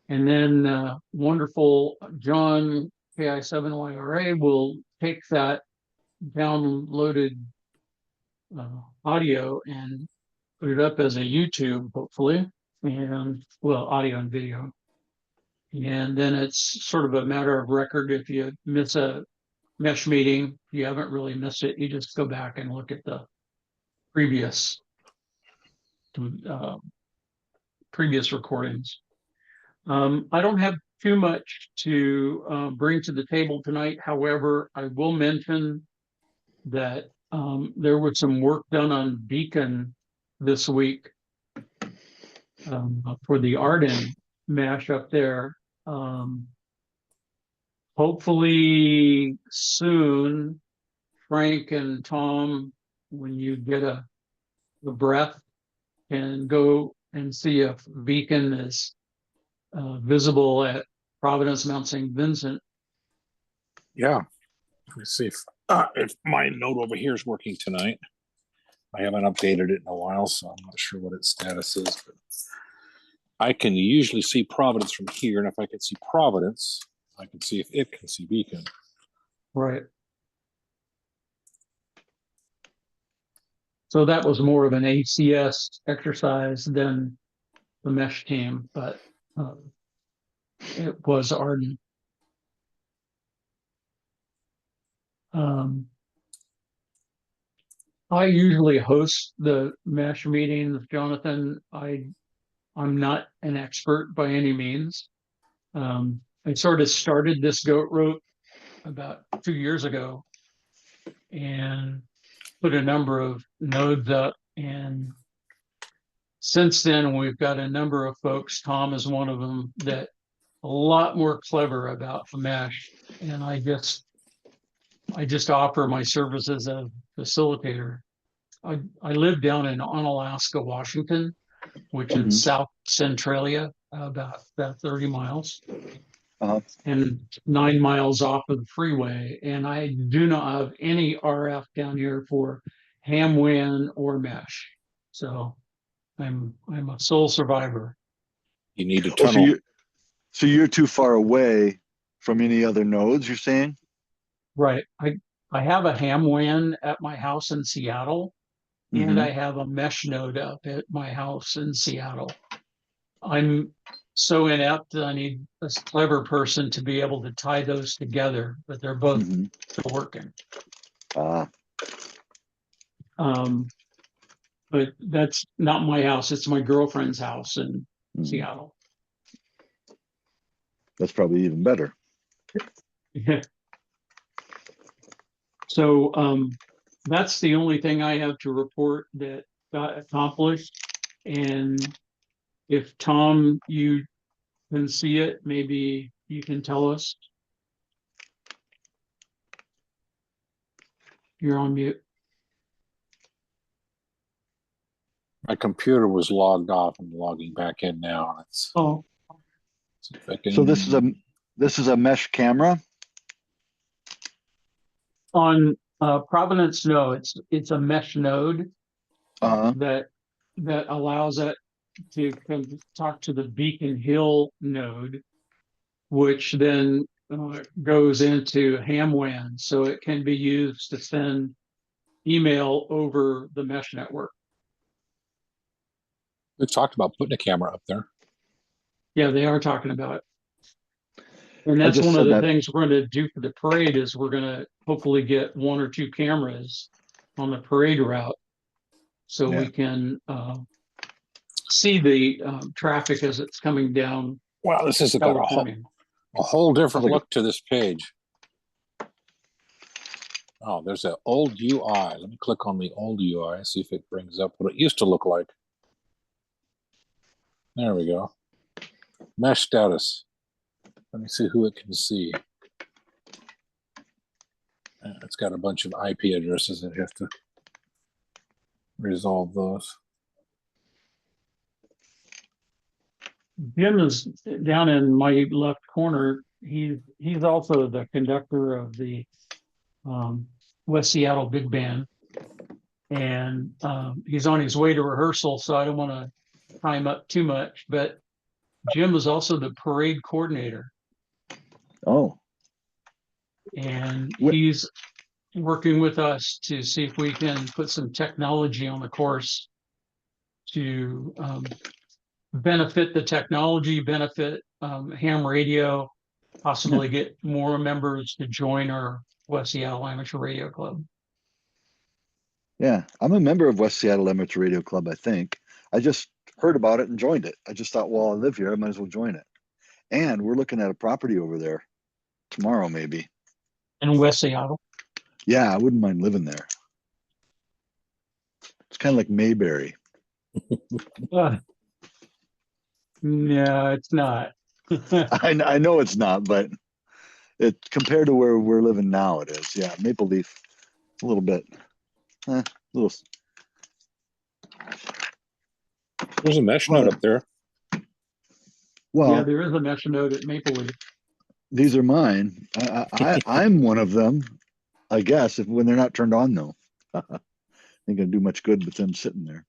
And then wonderful John KI7YRA will take that downloaded audio and put it up as a YouTube, hopefully, and well, audio and video. And then it's sort of a matter of record. If you miss a mesh meeting, you haven't really missed it. You just go back and look at the previous previous recordings. I don't have too much to bring to the table tonight. However, I will mention that there was some work done on Beacon this week for the Arden mesh up there. Hopefully soon, Frank and Tom, when you get a breath, can go and see if Beacon is visible at Providence, Mount St. Vincent. Yeah. Let me see if my note over here is working tonight. I haven't updated it in a while, so I'm not sure what its status is. But I can usually see Providence from here, and if I can see Providence, I can see if it can see Beacon. Right. So that was more of an ACS exercise than the mesh team, but it was Arden. I usually host the mesh meetings, Jonathan. I'm not an expert by any means. I sort of started this goat rope about 2 years ago and put a number of nodes up. And since then, we've got a number of folks, Tom is one of them, that a lot more clever about the mesh. And I just offer my services as a facilitator. I live down in Onalaska, Washington, which is South Centralia, about 30 miles. And 9 miles off of the freeway. And I do not have any RF down here for ham WAN or mesh. So I'm a sole survivor. You need a tunnel. So you're too far away from any other nodes, you're saying? Right. I have a ham WAN at my house in Seattle, and I have a mesh node up at my house in Seattle. I'm so inept that I need a clever person to be able to tie those together, but they're both still working. But that's not my house. It's my girlfriend's house in Seattle. That's probably even better. Yeah. So that's the only thing I have to report that got accomplished. And if Tom, you can see it, maybe you can tell us. You're on mute. My computer was logged off. I'm logging back in now. And it's, so this is a mesh camera? On Providence, no, it's a mesh node that allows it to talk to the Beacon Hill node, which then goes into ham WAN, so it can be used to send email over the mesh network. We've talked about putting a camera up there. Yeah, they are talking about it. And that's one of the things we're going to do for the parade is we're going to hopefully get 1 or 2 cameras on the parade route so we can see the traffic as it's coming down. Wow, this has got a whole different look to this page. Oh, there's an old UI. Let me click on the old UI and see if it brings up what it used to look like. There we go. Mesh status. Let me see who it can see. It's got a bunch of IP addresses that have to resolve those. Jim is down in my left corner. He's also the conductor of the West Seattle Big Band. And he's on his way to rehearsal, so I don't want to time up too much. But Jim is also the parade coordinator, Oh, and Wh- he's working with us to see if we can put some technology on the course to benefit the technology, benefit ham radio, possibly get more members to join our West Seattle Amateur Radio Club. yeah. I'm a member of West Seattle Amateur Radio Club, I think. I just heard about it and joined it. I just thought, well, I live here, I might as well join it. And we're looking at a property over there tomorrow, maybe. In West Seattle. Yeah, I wouldn't mind living there. It's kind of like Mayberry. No, it's not. I know it's not, but it compared to where we're living now, it is. Yeah, Maple Leaf, a little bit. Little. There's a mesh node up there. Well, Yeah, there is a mesh node at Maple Leaf. these are mine. I'm one of them, I guess, if when they're not turned on though. Ain't gonna do much good with them sitting there.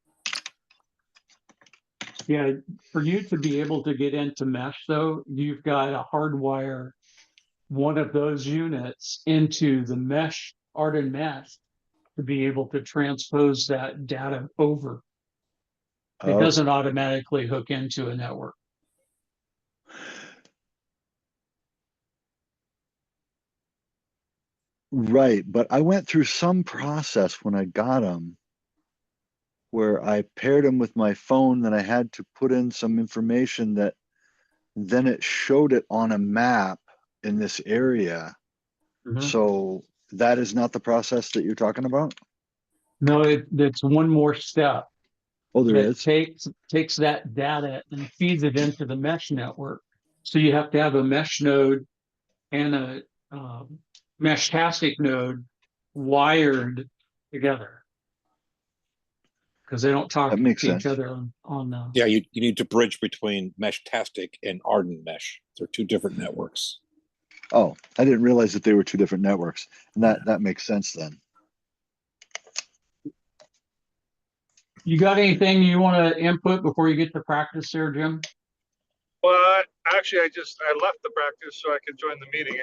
Yeah, for you to be able to get into mesh though, you've got to hardwire one of those units into the mesh AREDNMESH to be able to transpose that data over. It Oh, doesn't automatically hook into a network. right, but I went through some process when I got them where I paired them with my phone, then I had to put in some information that then it showed it on a map in this area. So that is not the process that you're talking about? No, it's one more step Oh, there that is. takes that data and feeds it into the mesh network. So you have to have a mesh node and a Meshtastic node wired together because they don't talk That makes to each sense. other on Yeah, you need to bridge between Meshtastic and AREDNMESH. They're two different networks. Oh, I didn't realize that they were two different networks. And that makes sense then. You got anything you want to input before you get to practice there, Jim? Well, actually, I left the practice so I could join the meeting.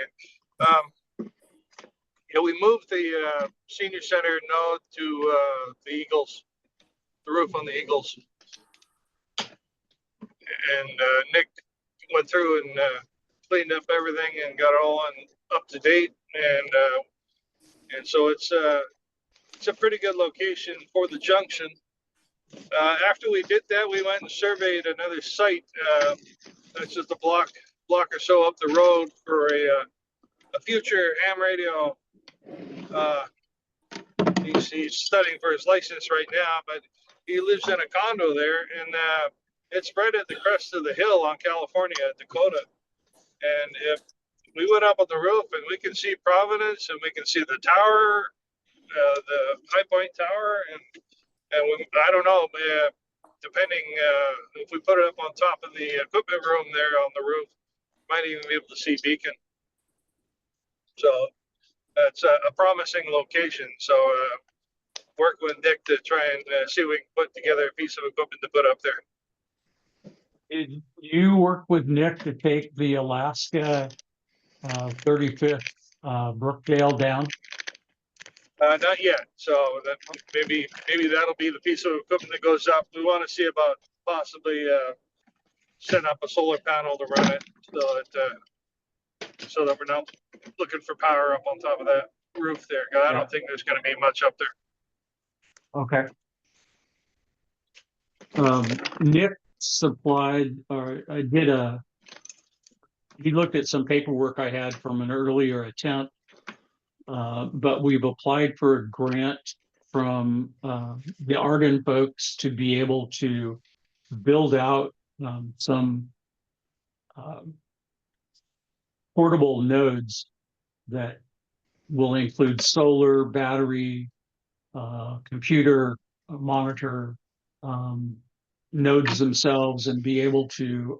Yeah, we moved the senior center node to the Eagles, the roof on the Eagles, and Nick went through and cleaned up everything and got it all up to date, and so it's a pretty good location for the junction. After we did that, we went and surveyed another site. That's just a block or so up the road for a future ham radio. He's studying for his license right now, but he lives in a condo there, and it's right at the crest of the hill on California, Dakota. And if we went up on the roof and we can see Providence and we can see the tower, the High Point Tower, and I don't know, depending if we put it up on top of the equipment room there on the roof, might even be able to see Beacon. So that's a promising location. So work with Nick to try and see if we can put together a piece of equipment to put up there. Did you work with Nick to take the Alaska 35th Brookdale down? Not yet. So that maybe that'll be the piece of equipment that goes up. We want to see about possibly setting up a solar panel to run it so that we're not looking for power up on top of that roof there. I don't think there's going to be much up there. Okay. Nick supplied, or I did he looked at some paperwork I had from an earlier attempt, but we've applied for a grant from the Arden folks to be able to build out some portable nodes that will include solar, battery, computer, monitor, nodes themselves, and be able to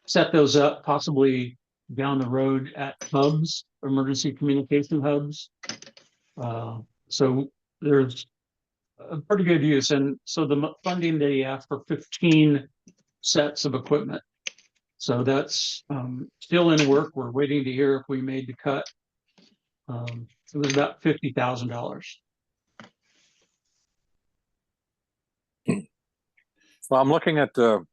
set those up possibly down the road at hubs, emergency communication hubs. So there's a pretty good use. And so the funding that he asked for 15 sets of equipment. So that's still in work. We're waiting to hear if we made the cut. It was about $50,000. Well, I'm looking at the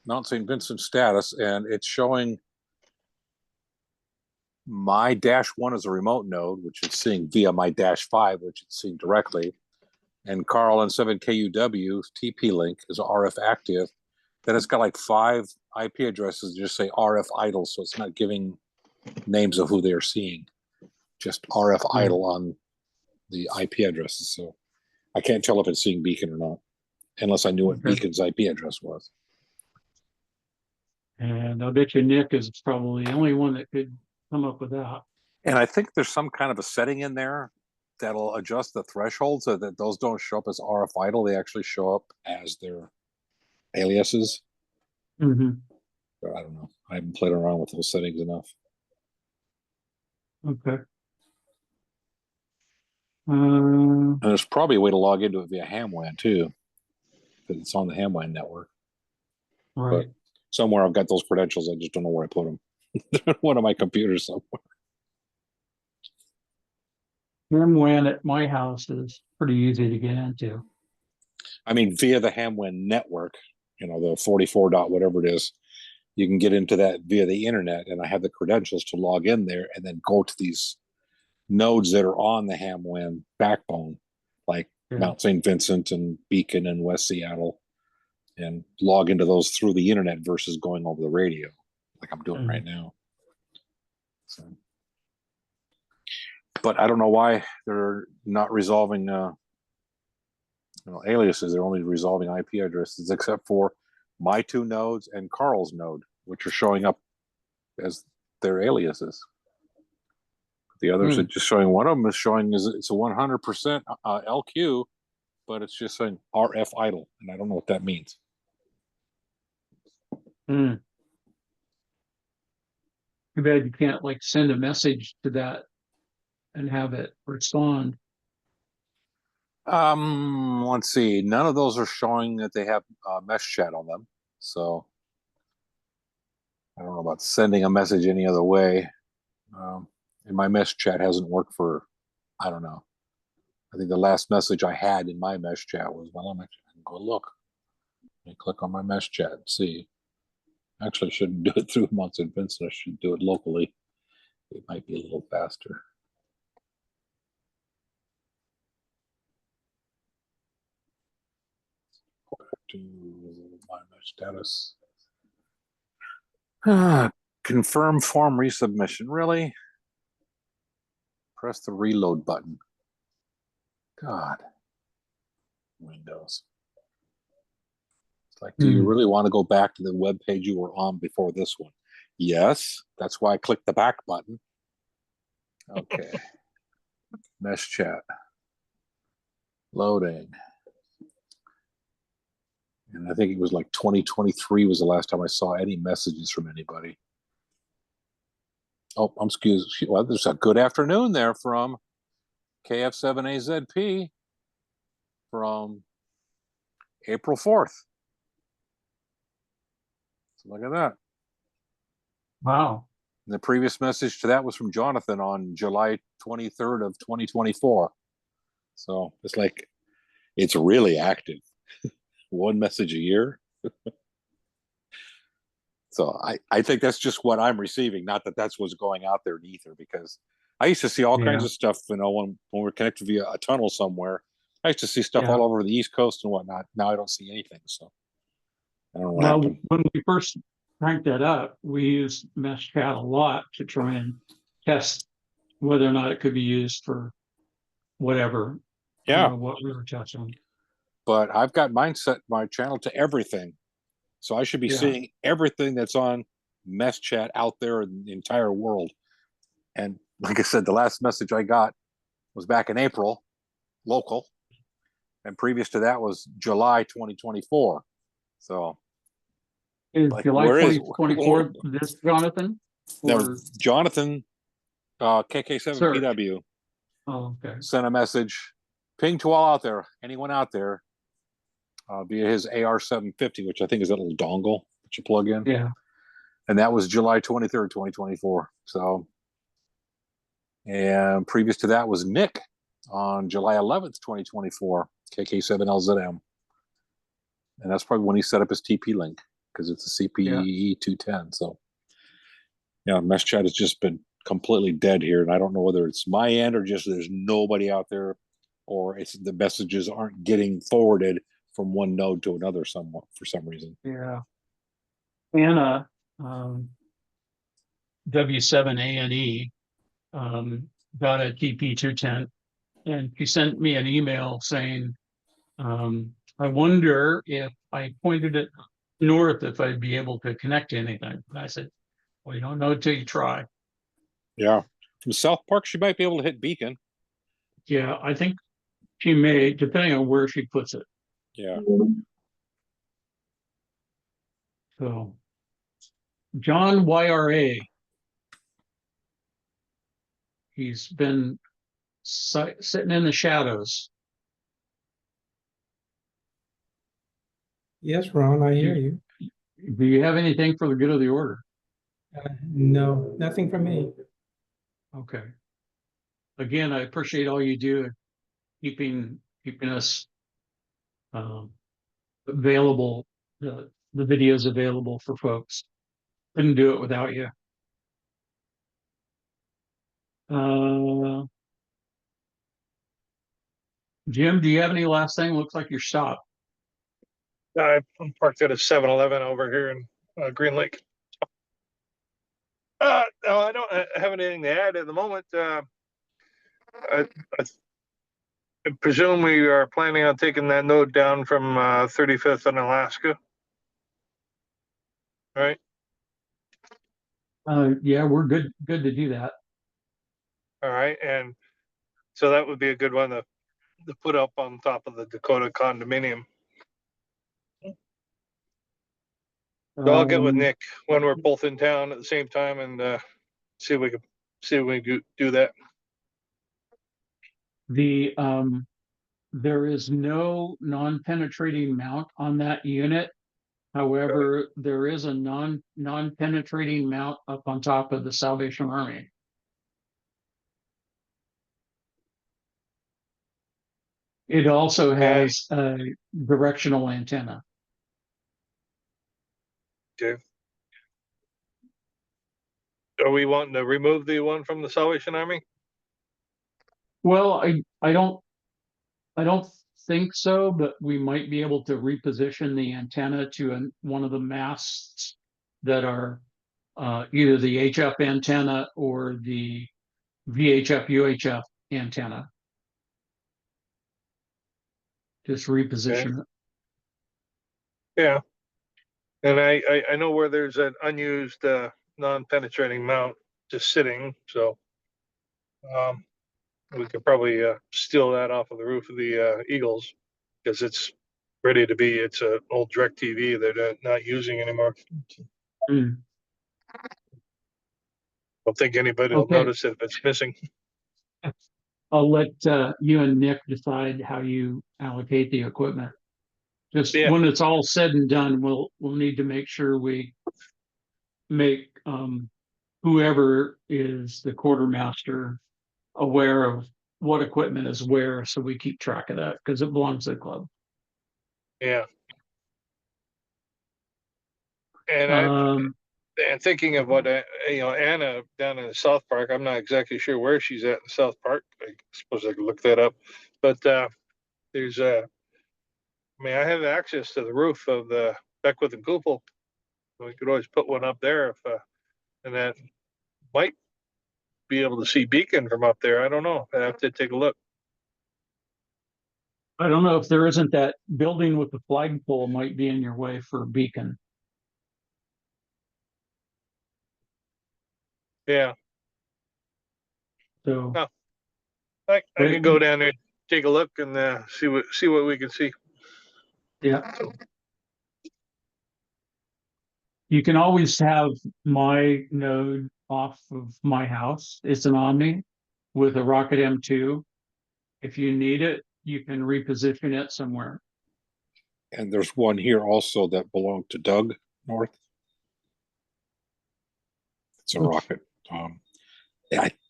Mount St. Vincent status, and it's showing my -1 is a remote node, which it's seeing via my -5, which it's seeing directly. And Carl N7KUW TP link is RF active. Then it's got like 5 IP addresses that just say RF idle, so it's not giving names of who they're seeing, just RF idle on the IP addresses. So I can't tell if it's seeing Beacon or not, unless I knew what Beacon's IP address was. And I'll bet you Nick is probably the only one that could come up with that. And I think there's some kind of a setting in there that'll adjust the threshold so that those don't show up as RF idle. They actually show up as their aliases. Mm-hmm. But I don't know. I haven't played around with those settings enough. Okay. And there's probably a way to log into it via HamWAN too, because it's on the HamWAN network. Right. But somewhere I've got those credentials. I just don't know where I put them. One of my computers somewhere. HamWAN at my house is pretty easy to get into. I mean, via the HamWAN network, you know, the 44 dot whatever it is, you can get into that via the internet, and I have the credentials to log in there and then go to these nodes that are on the HamWAN backbone, like Mount St. Vincent and Beacon and West Seattle, and log into those through the internet versus going over the radio, like I'm doing right now. So, but I don't know why they're not resolving aliases. They're only resolving IP addresses, except for my 2 nodes and Carl's node, which are showing up as their aliases. The others are just showing, one of them is showing it's a 100% LQ, but it's just saying RF idle, and I don't know what that means. Too bad you can't like send a message to that and have it respond. Let's see. None of those are showing that they have mesh chat on them. So I don't know about sending a message any other way. And my mesh chat hasn't worked for, I don't know. I think the last message I had in my mesh chat was, well, I'm actually going to go look. And click on my mesh chat and see. Actually, I shouldn't do it through Mount St. Vincent. I should do it locally. It might be a little faster. To my mesh status. Confirm form resubmission. Really? Press the reload button. God. Windows. It's like, do you really want to go back to the web page you were on before this one? Yes. That's why I clicked the back button. Okay. Mesh chat. Loading. And I think it was like 2023 was the last time I saw any messages from anybody. Oh, I'm excused. Well, there's a good afternoon there from KF7AZP from April 4th. So look at that. Wow. And the previous message to that was from Jonathan on July 23rd of 2024. So it's like, it's really active. 1 message a year. So I think that's just what I'm receiving, not that that's what's going out there in ether, because I used to see all kinds of stuff, you know, when we're connected via a tunnel somewhere. I used to see stuff all over the East Coast and whatnot. Now I don't see anything. So I don't know what happened. When we first cranked that up, we used mesh chat a lot to try and test whether or not it could be used for whatever. What we were testing. But I've got mine set my channel to everything. So I should be seeing everything that's on mesh chat out there in the entire world. And like I said, the last message I got was back in April, local. And previous to that was July 2024. So is like, July 2024 this Jonathan? No, Jonathan KK7PW sent a message. Ping to all out there, anyone out there, via his AR750, which I think is that little dongle that you plug in. Yeah. And that was July 23rd, 2024. So, and previous to that was Nick on July 11th, 2024, KK7LZM. And that's probably when he set up his TP link because it's a CPE 210. So, yeah, Mesh Chat has just been completely dead here. And I don't know whether it's my end or just there's nobody out there, or it's the messages aren't getting forwarded from one node to another somewhat for some reason. Yeah. Anna, W7ANE, got a TP210, and she sent me an email saying, I wonder if I pointed it north, if I'd be able to connect to anything. And I said, well, you don't know till you try. Yeah. From South Park, she might be able to hit Beacon. Yeah, I think she may, depending on where she puts it. Yeah. So, John YRA, he's been sitting in the shadows. Yes, Ron, I hear you. Do you have anything for the good of the order? No, nothing from me. Okay. Again, I appreciate all you do, keeping us available, the videos available for folks. Couldn't do it without you. Jim, do you have any last thing? Looks like you're stopped. I'm parked at a 7-Eleven over here in Green Lake. No, I don't have anything to add at the moment. I presume we are planning on taking that node down from 35th and Alaska. All right. Yeah, we're good to do that. All right. And so that would be a good one to put up on top of the Dakota condominium. So I'll get with Nick when we're both in town at the same time and see if we can do that. There is no non-penetrating mount on that unit. However, there is a non-penetrating mount up on top of the Salvation Army. It also has a directional antenna. Okay. Are we wanting to remove the one from the Salvation Army? Well, I don't think so, but we might be able to reposition the antenna to one of the masts that are either the HF antenna or the VHF UHF antenna. Just reposition it. Yeah. And I know where there's an unused non-penetrating mount just sitting, so we could probably steal that off of the roof of the Eagles because it's ready to be. It's an old direct TV they're not using anymore. Mm. I don't think anybody will notice it if it's missing. I'll let you and Nick decide how you allocate the equipment. Just when it's all said and done, we'll need to make sure we make whoever is the quartermaster aware of what equipment is where, so we keep track of that because it belongs to the club. Yeah. And and thinking of what Anna down in the South Park, I'm not exactly sure where she's at in South Park. I suppose I could look that up. But there's I have access to the roof of the Beckwith and Kupel. We could always put one up there and that might be able to see Beacon from up there. I don't know. I have to take a look. I don't know if there isn't that building with the flagpole might be in your way for a beacon. Yeah. So I can go down there, take a look, and see what we can see. Yeah. You can always have my node off of my house. It's an Omni with a Rocket M2. If you need it, you can reposition it somewhere. And there's one here also that belonged to Doug North. It's a rocket.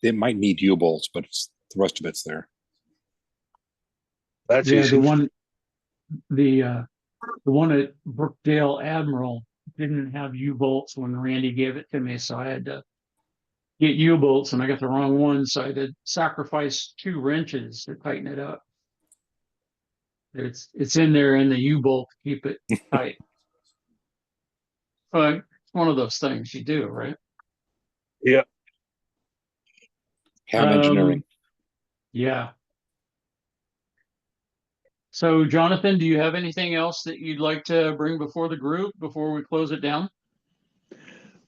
It might need U-bolts, but the rest of it's there. That's Yeah, easy. the one at Brookdale Admiral didn't have U-bolts when Randy gave it to me, so I had to get U-bolts, and I got the wrong one, so I had to sacrifice 2 wrenches to tighten it up. It's in there in the U-bolt to keep it tight. But it's one of those things you do, right? Ham engineering. Yeah. So, Jonathan, do you have anything else that you'd like to bring before the group before we close it down?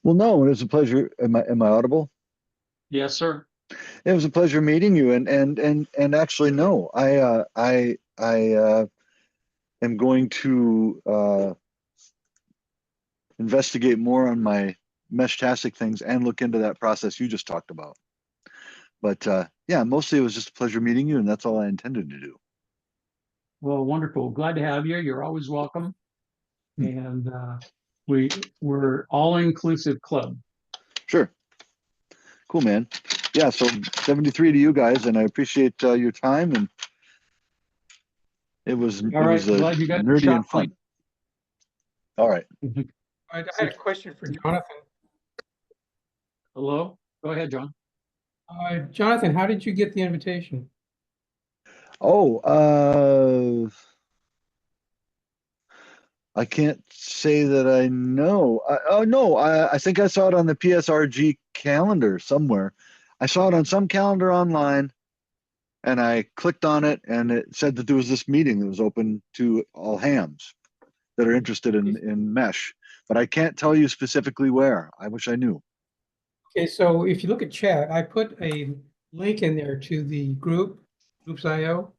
Well, no, it was a pleasure. Am I audible? Yes, sir. It was a pleasure meeting you, and actually, no, I am going to investigate more on my Mesh-tastic things and look into that process you just talked about. But yeah, mostly it was just a pleasure meeting you, and that's all I intended to do. Well, wonderful. Glad to have you. You're always welcome. And we're all-inclusive club. Sure. Cool, man. Yeah, so 73 to you guys, and I appreciate your time, and it was All right. Glad you got your nerdy and shot fun. All right. I had a question for Jonathan. Hello? Go ahead, John. Jonathan, how did you get the invitation? Oh, I can't say that I know. Oh no, I think I saw it on the PSRG calendar somewhere. I saw it on some calendar online, and I clicked on it, and it said that there was this meeting that was open to all hams that are interested in mesh. But I can't tell you specifically where. I wish I knew. Okay, so if you look at chat, I put a link in there to the groups.io.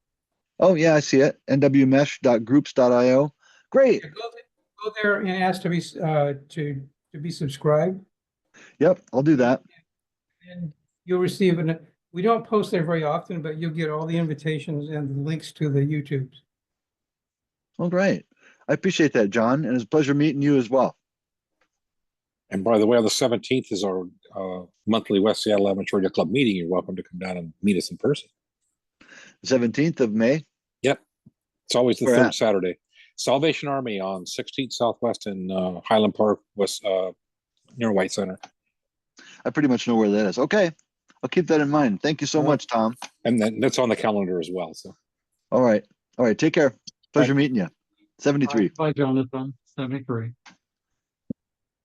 Oh yeah, I see it. NWMesh.groups.io. Great. Go there and ask to be subscribed, Yep, I'll do that. and you'll receive an. We don't post there very often, but you'll get all the invitations and the links to the YouTubes. Oh, great. I appreciate that, John, and it's a pleasure meeting you as well. And by the way, on the 17th is our monthly West Seattle Amateur Radio Club meeting. You're welcome to come down and meet us in person. 17th of May. Yep. It's always the Where third at? Saturday. Salvation Army on 16th Southwest in Highland Park, West near White Center. I pretty much know where that is. Okay. I'll keep that in mind. Thank you so much, Tom. And then that's on the calendar as well. So All right. All right. Take care. Pleasure Bye. meeting you. 73. Bye, Jonathan. 73.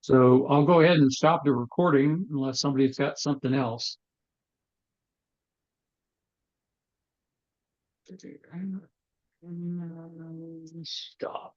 So I'll go ahead and stop the recording unless somebody's got something else. Stop.